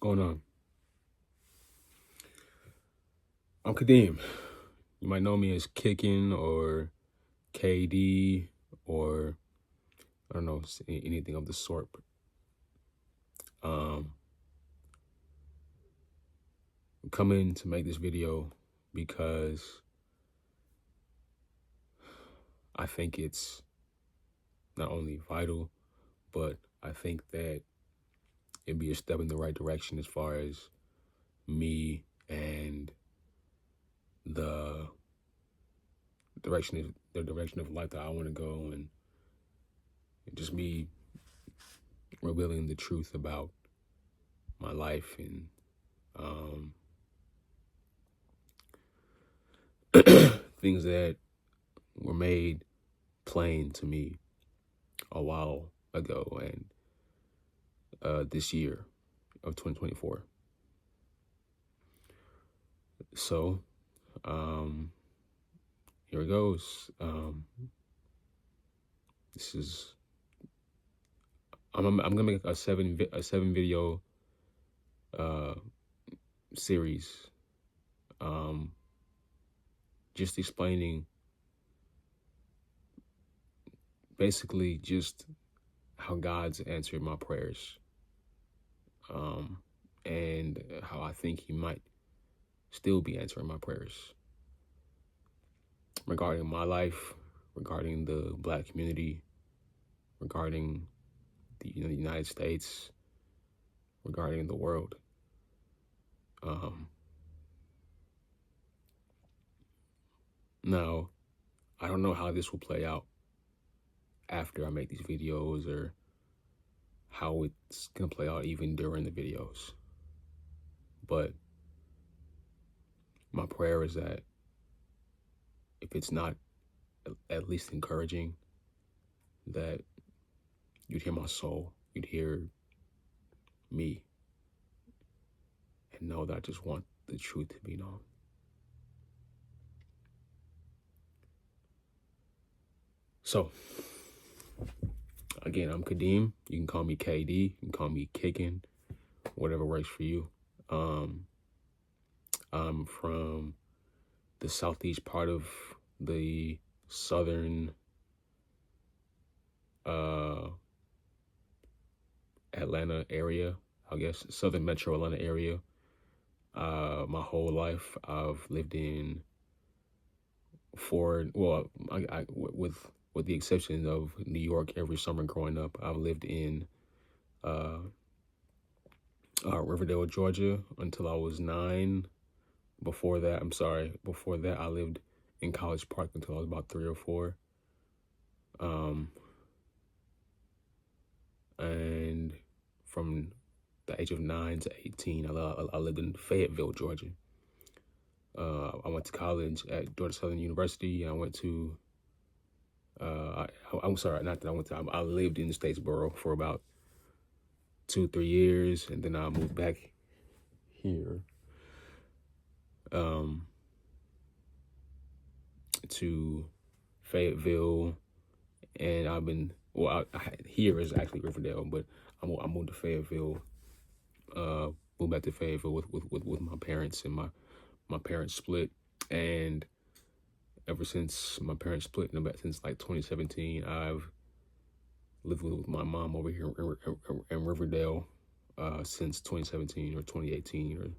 What's going on? I'm Kadeem. You might know me as Kicking or KD or I don't know, anything of the sort. I'm coming to make this video because I think it's not only vital, but I think that it'd be a step in the right direction as far as me and the direction of life that I want to go, and just me revealing the truth about my life and things that were made plain to me a while ago and this year of 2024. So here it goes. This is I'm gonna make a seven video series, just explaining basically just how God's answered my prayers, and how I think He might still be answering my prayers regarding my life, regarding the Black community, regarding the United States, regarding the world. Now, I don't know how this will play out after I make these videos, or how it's gonna play out even during the videos. But my prayer is that if it's not at least encouraging, that you'd hear my soul, you'd hear me, and know that I just want the truth to be known. So, again, I'm Kadeem. You can call me KD. You can call me Kicking. Whatever works for you. I'm from the southeast part of the southern Atlanta area, I guess, southern metro Atlanta area. My whole life, I've lived in with the exception of New York every summer growing up, I've lived in Riverdale, Georgia until I was 9. Before that, I lived in College Park until I was about 3 or 4. And from the age of 9 to 18, I lived in Fayetteville, Georgia. I went to college at Georgia Southern University, and I went to, I lived in Statesboro for about 2-3 years, and then I moved back here to Fayetteville, and I've been, here is actually Riverdale, but I moved to Fayetteville, moved back to Fayetteville with my parents, and my parents split, and ever since my parents split, since like 2017, I've lived with my mom over here in Riverdale since 2017 or 2018, or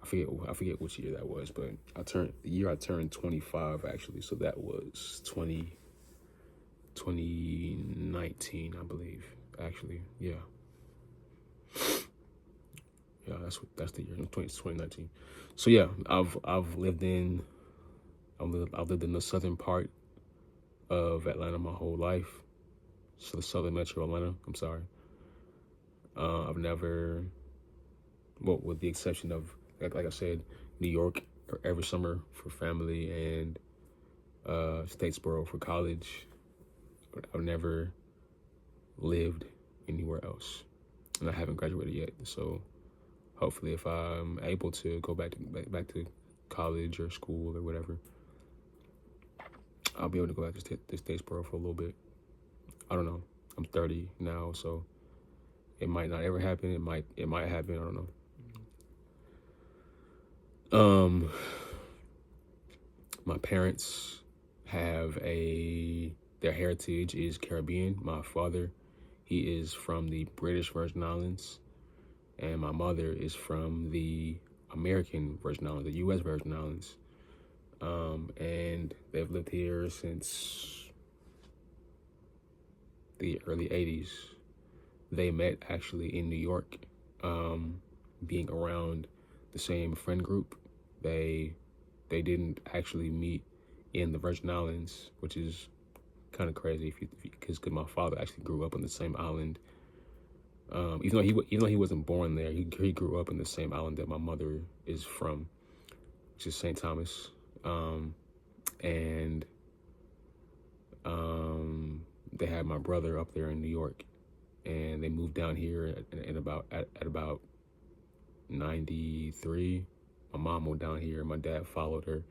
I forget which year that was, but I turned 25 actually, so that was 2019, I believe, actually. Yeah, that's the year, 2019. So yeah, I've lived in the southern part of Atlanta my whole life. So the southern metro Atlanta, I'm sorry. I've never, with the exception of, like I said, New York every summer for family, and Statesboro for college. I've never lived anywhere else, and I haven't graduated yet. So hopefully, if I'm able to go back to college or school or whatever, I'll be able to go back to Statesboro for a little bit. I don't know. I'm 30 now, so it might not ever happen. It might happen. I don't know. Um, my parents have their heritage is Caribbean. My father, he is from the British Virgin Islands, and my mother is from the American Virgin Islands, the U.S. Virgin Islands. And they've lived here since the early 80s. They met actually in New York, being around the same friend group. They didn't actually meet in the Virgin Islands, which is kind of crazy because my father actually grew up on the same island. Even though he wasn't born there, he grew up in the same island that my mother is from, which is St. Thomas. And they had my brother up there in New York, and they moved down here at about 93. My mom moved down here. My dad followed her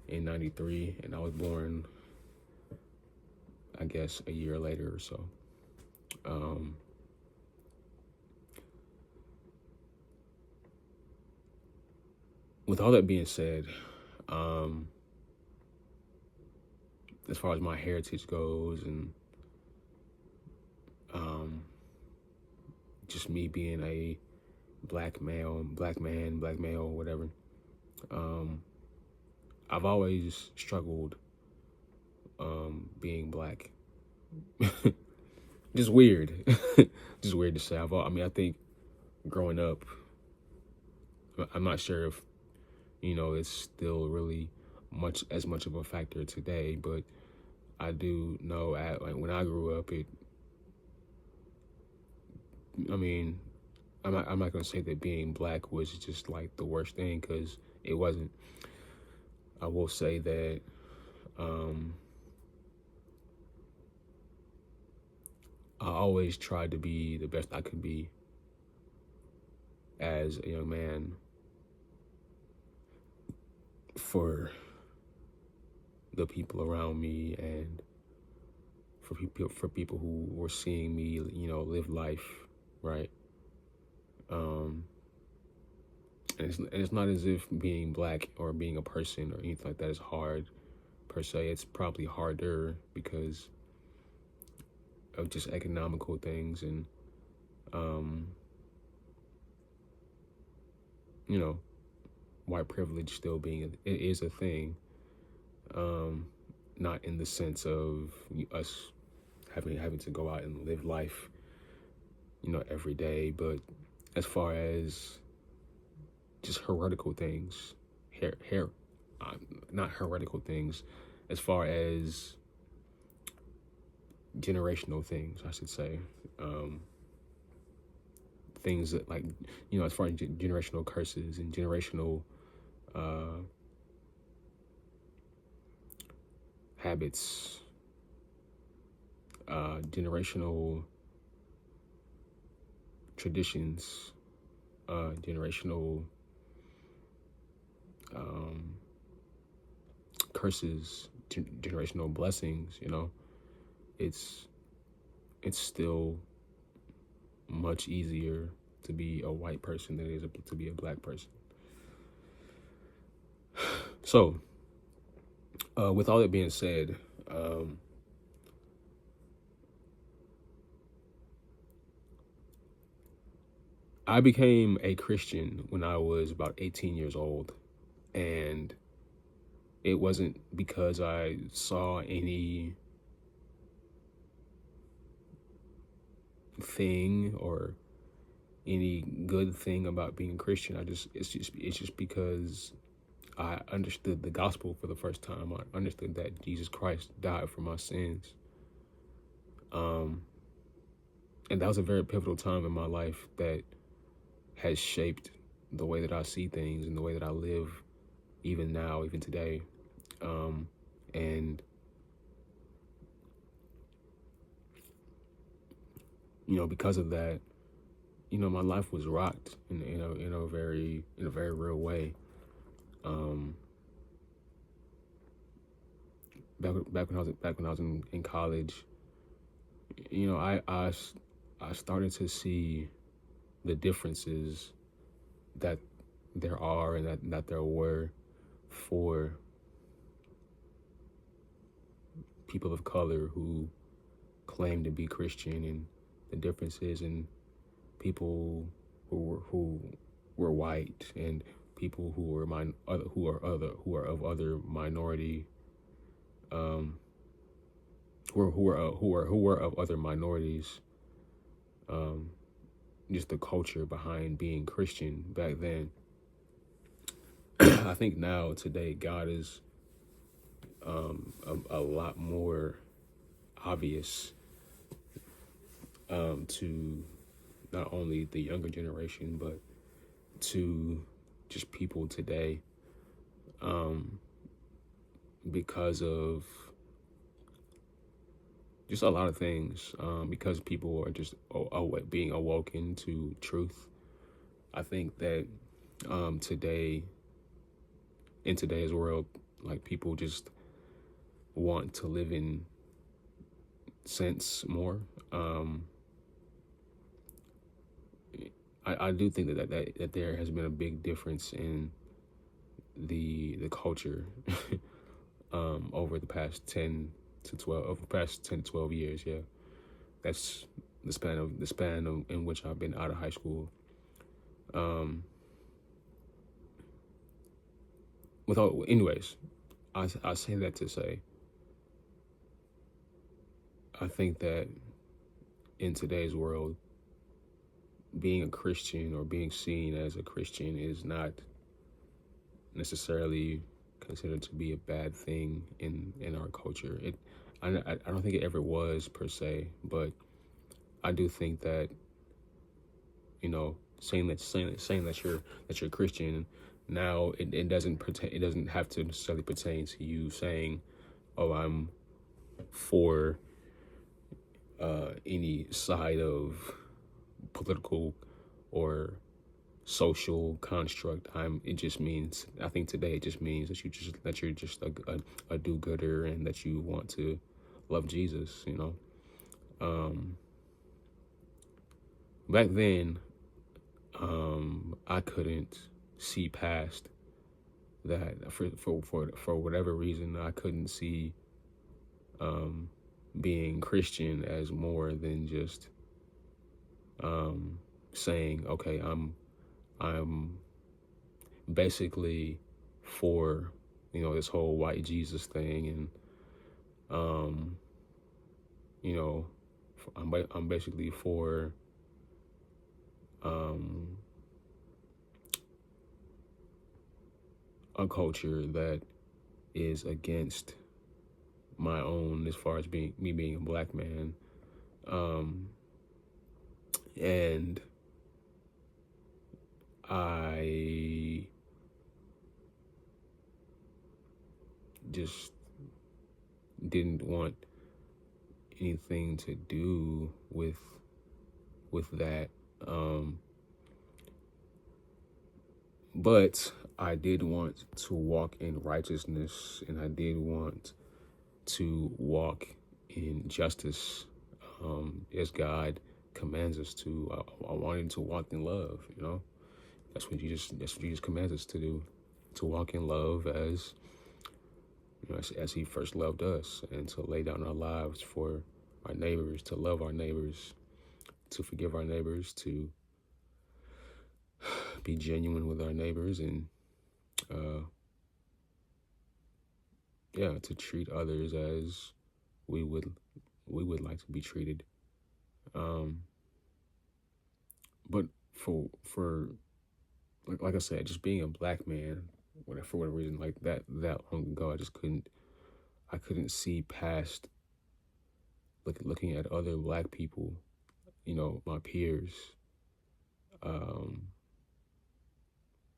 in 93, and I was born, I guess, a year later or so. With all that being said, as far as my heritage goes, and just me being a black male, black man, black male, whatever, I've always struggled being black. Just weird. Just weird to say. I think growing up, I'm not sure if, it's still really much of a factor today, but I do know when I grew up, I'm not going to say that being black was just like the worst thing, because it wasn't. I will say that I always tried to be the best I could be as a young man for the people around me, and for people who were seeing me, live life, right? And it's not as if being black or being a person or anything like that is hard per se. It's probably harder because of just economical things, and white privilege still being it is a thing. Not in the sense of us having to go out and live life, every day, but as far as just heretical things, not heretical things, as far as generational things, I should say. Things that, like, as far as generational curses and generational habits, generational traditions, generational curses, generational blessings. It's still much easier to be a white person than it is to be a black person. So, with all that being said, I became a Christian when I was about 18 years old, and it wasn't because I saw any thing or any good thing about being Christian. It's just because I understood the gospel for the first time. I understood that Jesus Christ died for my sins. And that was a very pivotal time in my life that has shaped the way that I see things and the way that I live, even now, even today. And because of that, my life was rocked in a very real way. Back when I was in college, I started to see the differences that there are and that there were for people of color who claim to be Christian, and the differences in people who were white and people who were who are of other minority um who were of other minorities, um just the culture behind being Christian back then. I think now today God is a lot more obvious to not only the younger generation but to just people today, because of just a lot of things, because people are just being awoken to truth. I think that today, in today's world, like, people just want to live in sense more. I do think that there has been a big difference in the culture over the past 10 to 12 years. Yeah, that's the span in which I've been out of high school. Anyways, I say that to say, I think that in today's world, being a Christian or being seen as a Christian is not necessarily considered to be a bad thing in our culture. I don't think it ever was per se, but I do think that, saying that you're Christian now, it doesn't have to necessarily pertain to you saying, oh, I'm for any side of political or social construct. It just means, I think today it just means that you're just a do-gooder, and that you want to love Jesus. Back then, I couldn't see past that. For whatever reason, I couldn't see being Christian as more than just saying, okay, I'm basically for, this whole white Jesus thing, and you know I'm basically for a culture that is against my own, as far as being a black man, and I just didn't want anything to do with that. But I did want to walk in righteousness, and I did want to walk in justice, as God commands us to. I wanted to walk in love. That's what Jesus commands us to do, to walk in love as as He first loved us, and to lay down our lives for our neighbors, to love our neighbors, to forgive our neighbors, to be genuine with our neighbors, and to treat others as we would like to be treated. But for like I said, just being a black man, for whatever reason, like that long ago, I couldn't see past looking at other black people, my peers,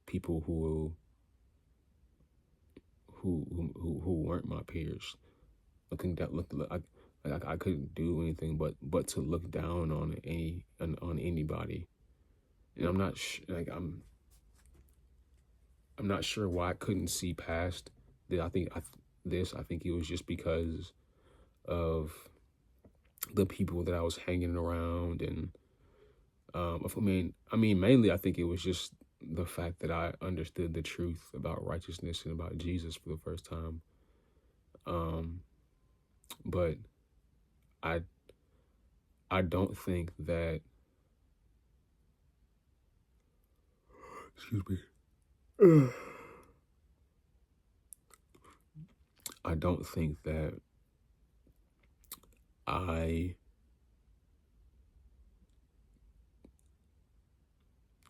people who weren't my peers, looking down. I couldn't do anything but to look down on anybody, and I'm not sure why I couldn't see past that. I think it was just because of the people that I was hanging around, and I mean mainly I think it was just the fact that I understood the truth about righteousness and about Jesus for the first time. Um, but I I don't think that, excuse me. I don't think that I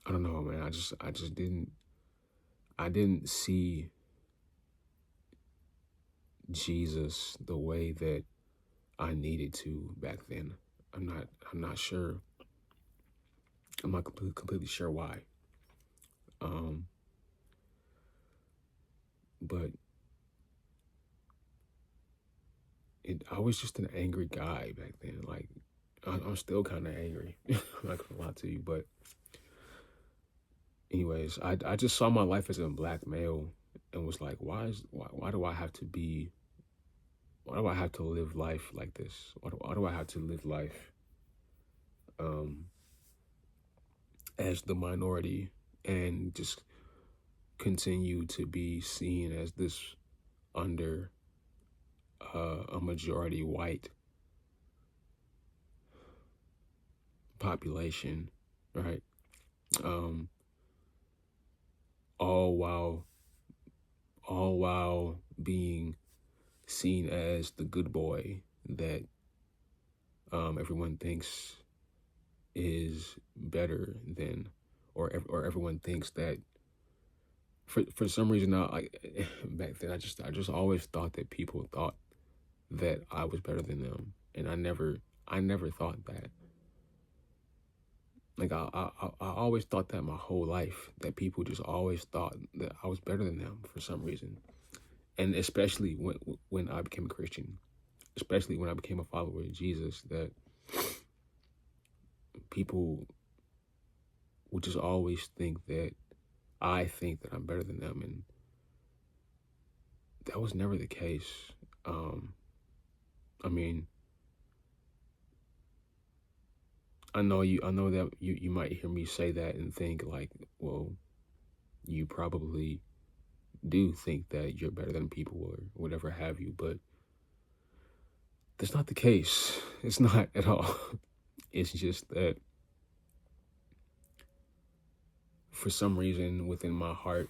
I don't know, man. I just didn't see Jesus the way that I needed to back then. I'm not sure. I'm not completely sure why. Um, but I was just an angry guy back then. Like, I'm still kind of angry. I'm not gonna lie to you, but anyways, I just saw my life as a black male and was like, why do I have to be? Why do I have to live life like this? Why do I have to live life um, as the minority and just continue to be seen as this under a majority white population, right? Um, all while all while being seen as the good boy that everyone thinks is better than, or everyone thinks that for some reason. Back then I just always thought that people thought that I was better than them, and I never thought that. Like I always thought that my whole life, that people just always thought that I was better than them for some reason, and especially when I became a Christian, especially when I became a follower of Jesus, that people would just always think that I think that I'm better than them, and that was never the case. Um, I mean, I know that you might hear me say that and think like, well, you probably do think that you're better than people or whatever have you, but that's not the case. It's not at all. It's just that for some reason within my heart,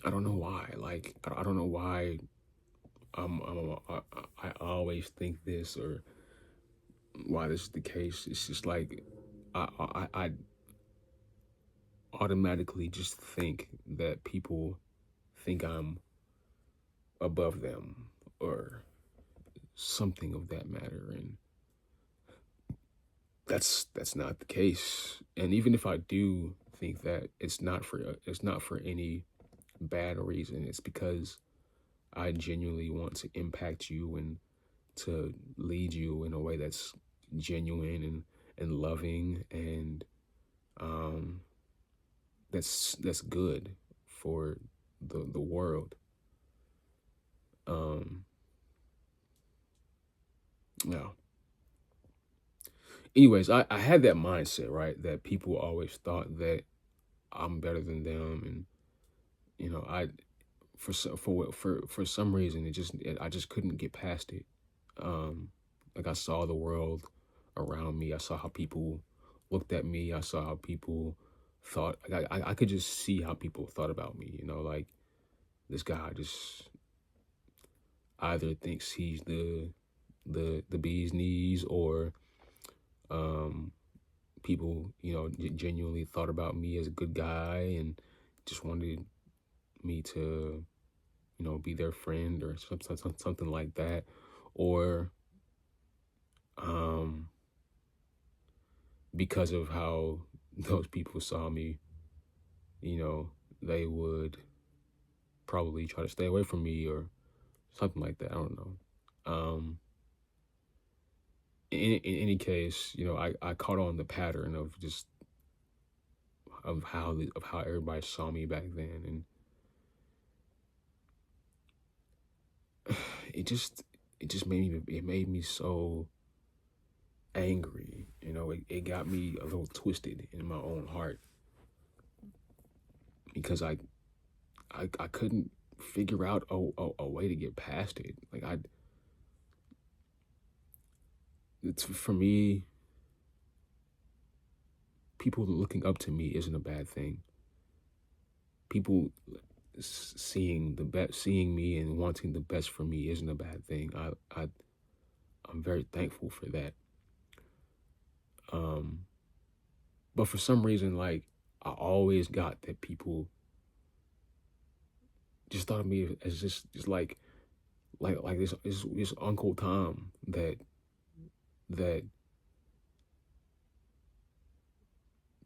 I don't know why. Like I don't know why I always think this, or why this is the case. It's just like I automatically just think that people think I'm above them or something of that matter, and that's not the case. And even if I do think that, it's not for any bad reason. It's because I genuinely want to impact you and to lead you in a way that's genuine and loving, and um, that's good for the world. Um, now, anyways, I had that mindset, right? That people always thought that I'm better than them, and I for some reason I just couldn't get past it. Like I saw the world around me. I saw how people looked at me. I saw how people thought. Like I could just see how people thought about me. Like this guy just either thinks he's the bee's knees, or um, people genuinely thought about me as a good guy and just wanted me to be their friend or something like that, or um, because of how those people saw me, they would probably try to stay away from me or something like that. I don't know. Um, in any case, I caught on the pattern of just of how everybody saw me back then, and it just made me so angry. It got me a little twisted in my own heart because I couldn't figure out a way to get past it. It's for me, people looking up to me isn't a bad thing. People seeing me and wanting the best for me isn't a bad thing. I'm very thankful for that. But for some reason, like, I always got that people just thought of me as just like this Uncle Tom that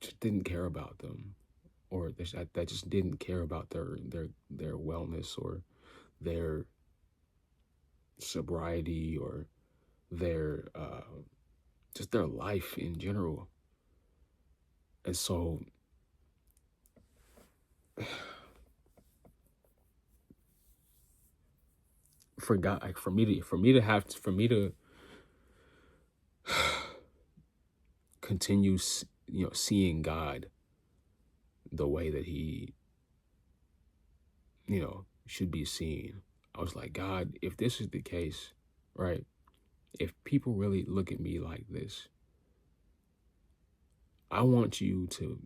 just didn't care about them, or that just didn't care about their wellness or their sobriety or their just their life in general. And so for God, like for me to continue seeing God the way that he should be seen, I was like, God, if this is the case, right, if people really look at me like this, I want you to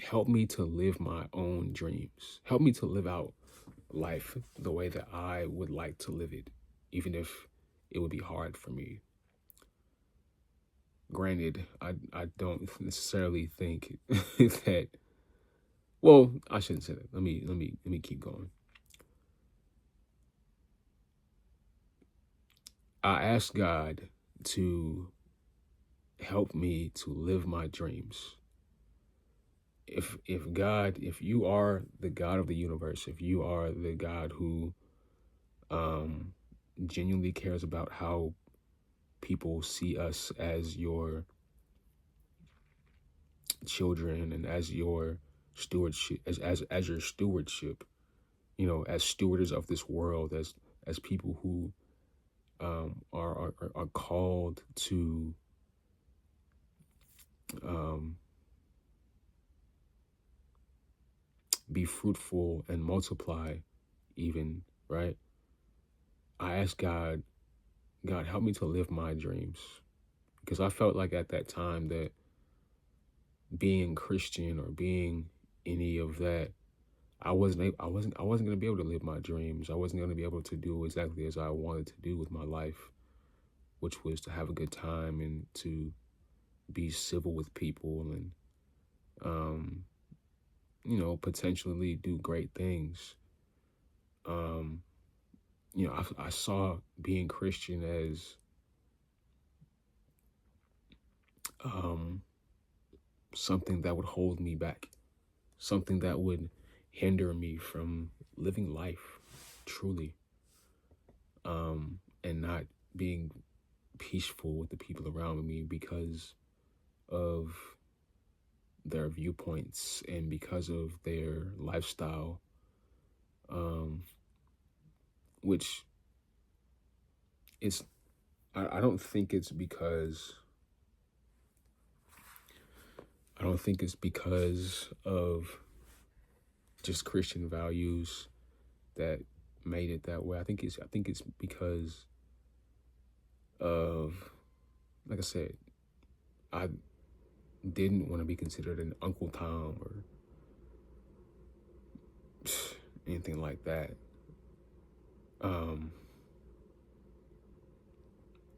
help me to live my own dreams. Help me to live out life the way that I would like to live it, even if it would be hard for me. Granted, I don't necessarily think that. Well, I shouldn't say that. Let me keep going. I asked God to help me to live my dreams. If God, if you are the God of the universe, if you are the God who genuinely cares about how people see us as your children and as your stewardship, as your stewardship, as stewards of this world, as people who are called to be fruitful and multiply, even, right? I asked God, help me to live my dreams, because I felt like at that time that being Christian or being any of that, I wasn't going to be able to live my dreams. I wasn't going to be able to do exactly as I wanted to do with my life, which was to have a good time and to be civil with people and potentially do great things. I saw being Christian as something that would hold me back, something that would hinder me from living life truly, and not being peaceful with the people around me because of their viewpoints and because of their lifestyle, which is, I don't think it's because of just Christian values that made it that way. I think it's because of, like I said, I didn't want to be considered an Uncle Tom or anything like that.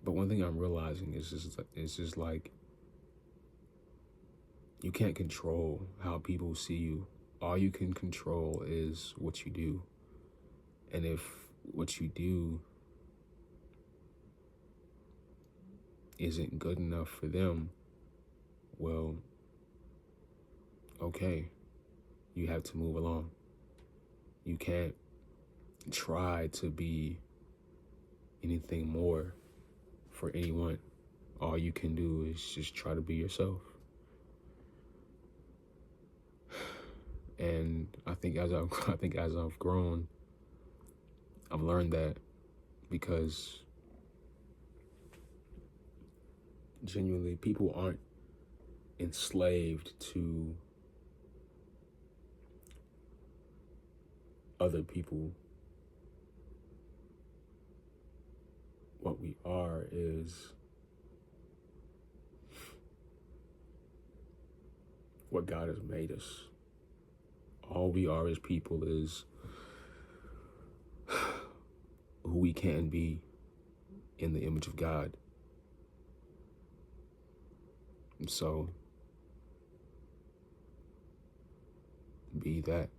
But one thing I'm realizing is just like, you can't control how people see you. All you can control is what you do. And if what you do isn't good enough for them, well, okay, you have to move along. You can't try to be anything more for anyone. All you can do is just try to be yourself. And I think as I've grown, I've learned that, because genuinely, people aren't enslaved to other people. What we are is what God has made us. All we are as people is who we can be in the image of God. And so, be that.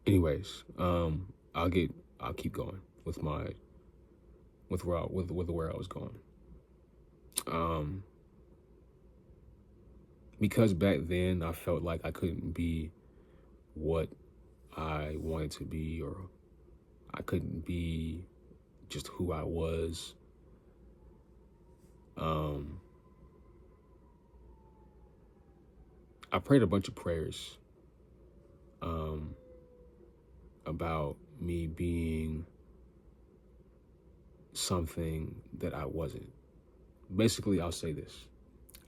Anyways, I'll keep going with where I was going. Because back then I felt like I couldn't be what I wanted to be, or I couldn't be just who I was. I prayed a bunch of prayers about me being something that I wasn't. Basically, I'll say this.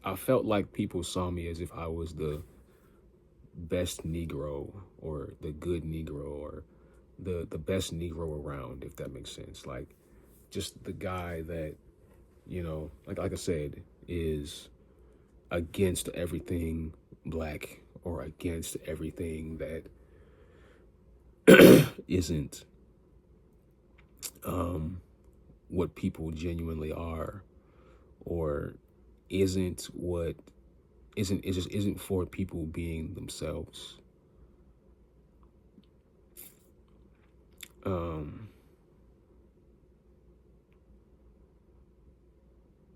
I felt like people saw me as if I was the best Negro, or the good Negro, or the best Negro around, if that makes sense. Like, just the guy that, like I said, is against everything black, or against everything that isn't what people genuinely are, or isn't for people being themselves.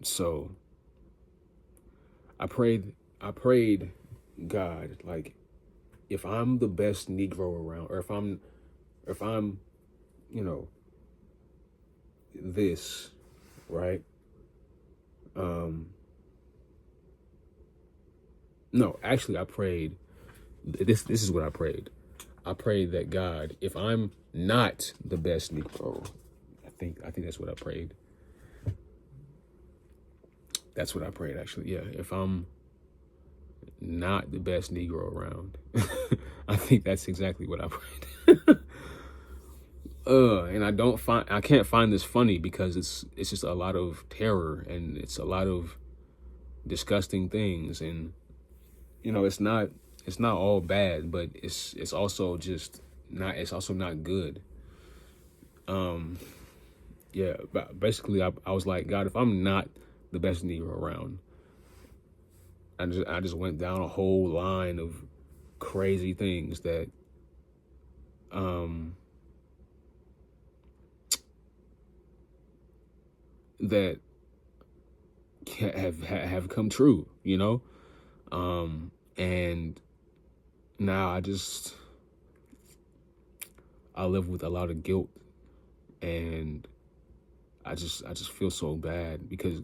So I prayed God, like, if I'm the best Negro around, or if I'm, this, right? No, actually I prayed, this is what I prayed. I prayed that, God, if I'm not the best Negro, I think that's what I prayed. That's what I prayed, actually. Yeah, if I'm not the best Negro around, I think that's exactly what I prayed. And I can't find this funny, because it's just a lot of terror, and it's a lot of disgusting things, and it's not all bad, but it's also just not, it's also not good. Yeah, but basically I was like, God, if I'm not the best Negro around, I just went down a whole line of crazy things that that have come true, and now I live with a lot of guilt, and I just feel so bad, because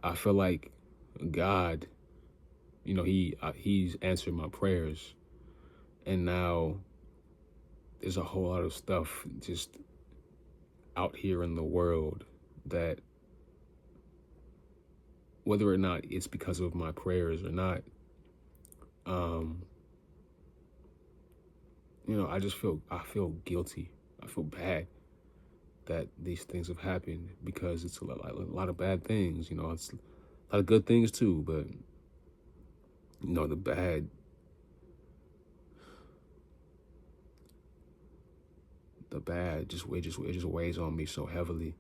I feel like God, he's answered my prayers, and now there's a whole lot of stuff just out here in the world that, whether or not it's because of my prayers or not, I feel guilty. I feel bad that these things have happened, because it's a lot of bad things. It's a lot of good things too, but the bad just it just weighs on me so heavily.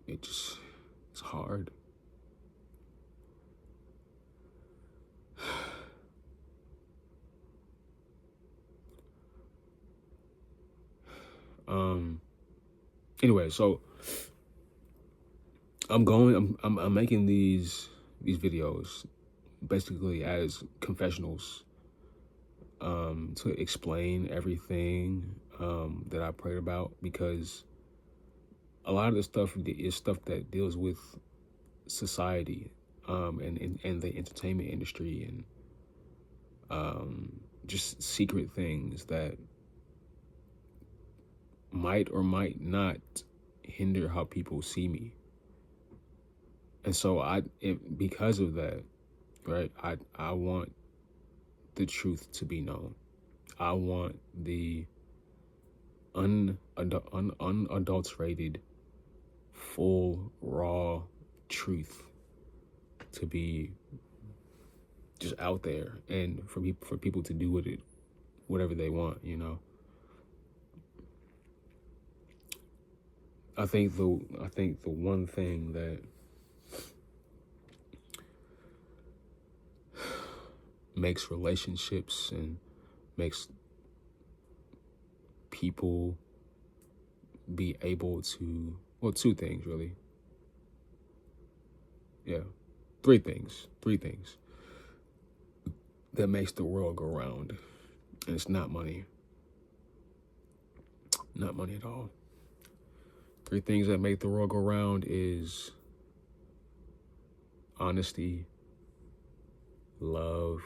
It's hard. Anyway, so I'm making these videos basically as confessionals, to explain everything that I prayed about, because a lot of the stuff is stuff that deals with society, and the entertainment industry, and just secret things that might or might not hinder how people see me. And so because of that, right, I want the truth to be known. I want the unadulterated, full, raw truth to be just out there, and for people to do with it whatever they want, you know. I think the one thing that makes relationships and makes people be able to, well, two things really. Yeah. Three things that makes the world go round. And it's not money. Not money at all. Three things that make the world go round is honesty, love,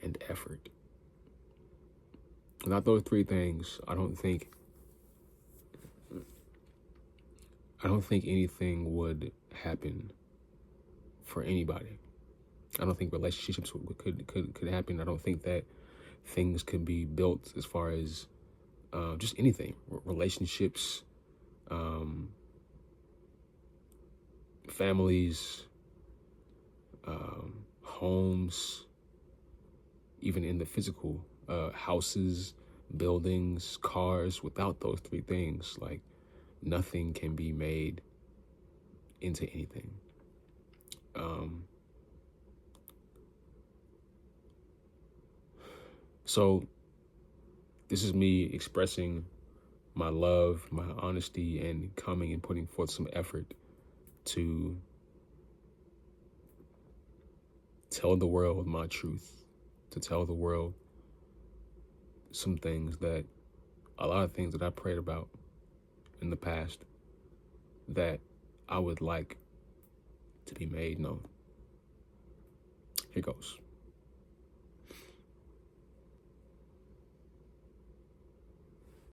and effort. Without those three things, I don't think anything would happen for anybody. I don't think relationships could happen. I don't think that things could be built as far as just anything, relationships, families, homes, even in the physical, houses, buildings, cars. Without those three things, like, nothing can be made into anything. So this is me expressing my love, my honesty, and coming and putting forth some effort to tell the world my truth, to tell the world some things that, a lot of things that I prayed about in the past that I would like to be made known. Here goes.